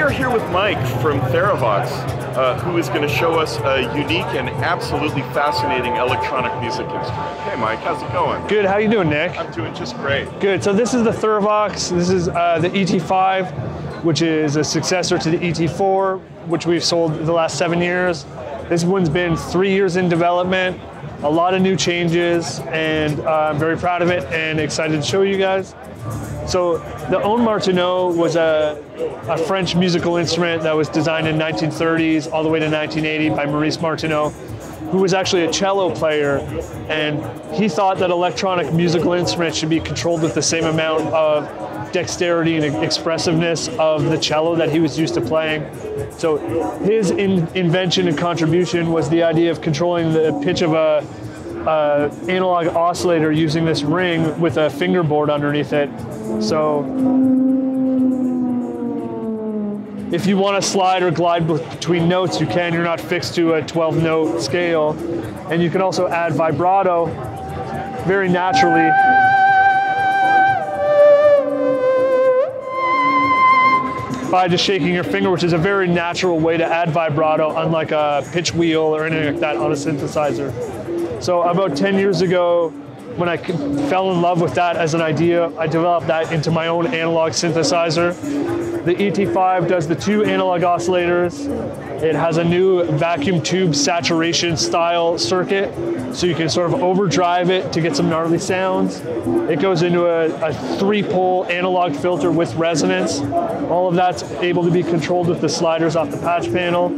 are here with Mike from Therevox, who is going to show us a unique and absolutely fascinating electronic music instrument. Hey Mike, how's it going? Good, how you doing, Nick? I'm doing just great. Good, so this is the Therevox. This is the ET-5, which is a successor to the ET-4, which we've sold the last 7 years. This one's been 3 years in development, a lot of new changes, and I'm very proud of it and excited to show you guys. So the Ondes Martenot was a French musical instrument that was designed in 1930s all the way to 1980 by Maurice Martenot, who was actually a cello player, and he thought that electronic musical instruments should be controlled with the same amount of dexterity and expressiveness of the cello that he was used to playing. So his invention and contribution was the idea of controlling the pitch of a analog oscillator using this ring with a fingerboard underneath it. So if you want to slide or glide between notes, you can. You're not fixed to a 12-note scale. And you can also add vibrato very naturally. By just shaking your finger, which is a very natural way to add vibrato, unlike a pitch wheel or anything like that on a synthesizer. So about 10 years ago, when I fell in love with that as an idea, I developed that into my own analog synthesizer. The ET-5 does the 2 analog oscillators. It has a new vacuum tube saturation style circuit, so you can sort of overdrive it to get some gnarly sounds. It goes into a 3-pole analog filter with resonance. All of that's able to be controlled with the sliders off the patch panel.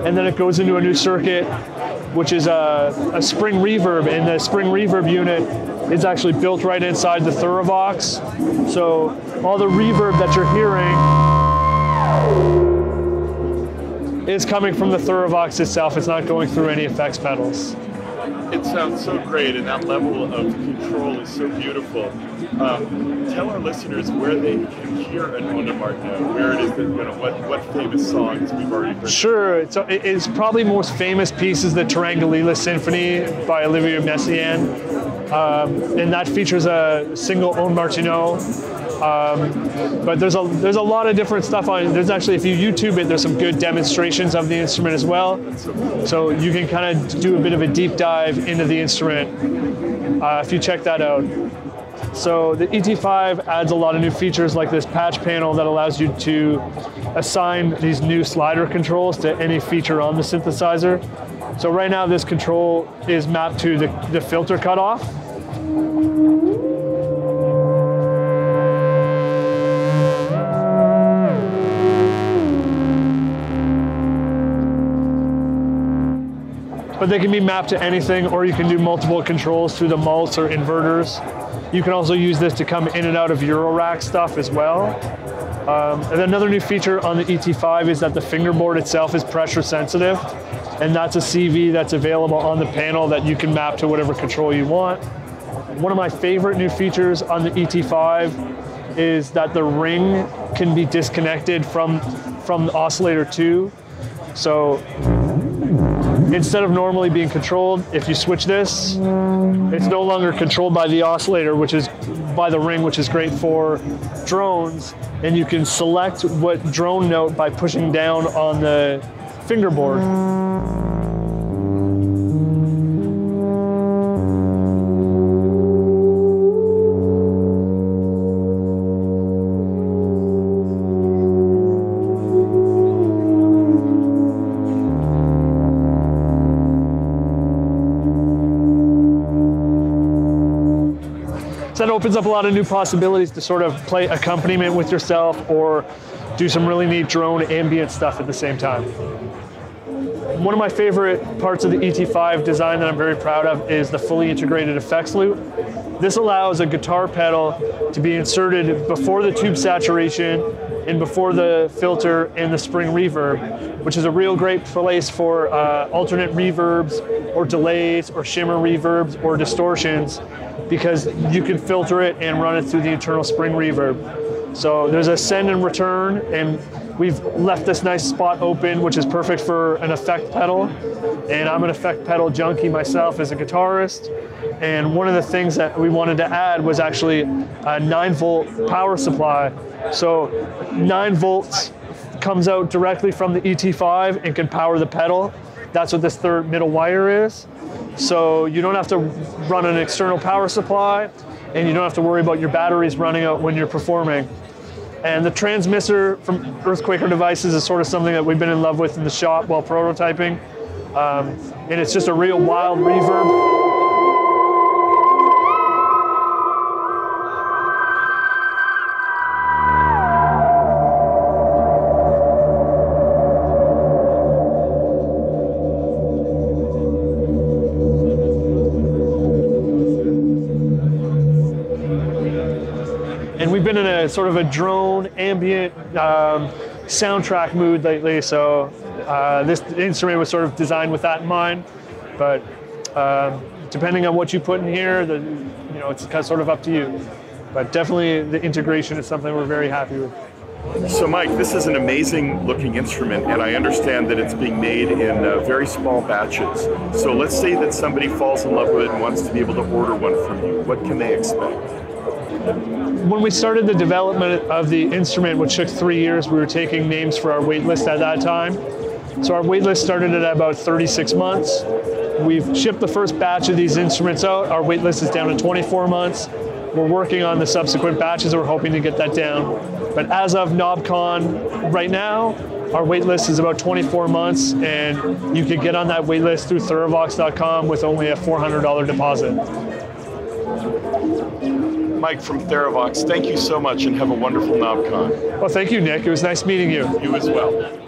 And then it goes into a new circuit, which is a spring reverb, and the spring reverb unit is actually built right inside the Therevox. So all the reverb that you're hearing is coming from the Therevox itself. It's not going through any effects pedals. It sounds so great, and that level of control is so beautiful. Tell our listeners where they can hear an Ondes Martenot, where it is that, what famous songs we've already heard. Sure, so its probably most famous piece is the Tarantula Symphony by Olivier Messiaen, and that features a single Ondes Martenot. But there's a lot of different stuff on it. There's actually, if you YouTube it, there's some good demonstrations of the instrument as well. So you can kind of do a bit of a deep dive into the instrument if you check that out. So the ET-5 adds a lot of new features like this patch panel that allows you to assign these new slider controls to any feature on the synthesizer. So right now this control is mapped to the filter cutoff. But they can be mapped to anything, or you can do multiple controls through the mults or inverters. You can also use this to come in and out of Eurorack stuff as well. And another new feature on the ET-5 is that the fingerboard itself is pressure sensitive, and that's a CV that's available on the panel that you can map to whatever control you want. One of my favorite new features on the ET-5 is that the ring can be disconnected from the oscillator 2. So instead of normally being controlled, if you switch this, it's no longer controlled by the oscillator, which is by the ring, which is great for drones. And you can select what drone note by pushing down on the fingerboard. So that opens up a lot of new possibilities to sort of play accompaniment with yourself or do some really neat drone ambient stuff at the same time. One of my favorite parts of the ET-5 design that I'm very proud of is the fully integrated effects loop. This allows a guitar pedal to be inserted before the tube saturation and before the filter and the spring reverb, which is a real great place for alternate reverbs or delays or shimmer reverbs or distortions, because you can filter it and run it through the internal spring reverb. So there's a send and return, and we've left this nice spot open, which is perfect for an effect pedal. And I'm an effect pedal junkie myself as a guitarist. And one of the things that we wanted to add was actually a 9-volt power supply. So 9 volts comes out directly from the ET-5 and can power the pedal. That's what this third middle wire is. So you don't have to run an external power supply, and you don't have to worry about your batteries running out when you're performing. And the transmitter from Earthquaker Devices is sort of something that we've been in love with in the shop while prototyping. And it's just a real wild reverb. And we've been in a sort of a drone ambient soundtrack mood lately, so this instrument was sort of designed with that in mind. But depending on what you put in here, it's kind of sort of up to you. But definitely the integration is something we're very happy with. So Mike, this is an amazing looking instrument, and I understand that it's being made in very small batches. So let's say that somebody falls in love with it and wants to be able to order one from you. What can they expect? When we started the development of the instrument, which took 3 years, we were taking names for our waitlist at that time. So our waitlist started at about 36 months. We've shipped the first batch of these instruments out. Our waitlist is down to 24 months. We're working on the subsequent batches. We're hoping to get that down. But as of Knobcon right now, our waitlist is about 24 months, and you can get on that waitlist through Therevox.com with only a $400 deposit. Mike from Therevox, thank you so much and have a wonderful Knobcon. Well, thank you, Nick. It was nice meeting you. You as well.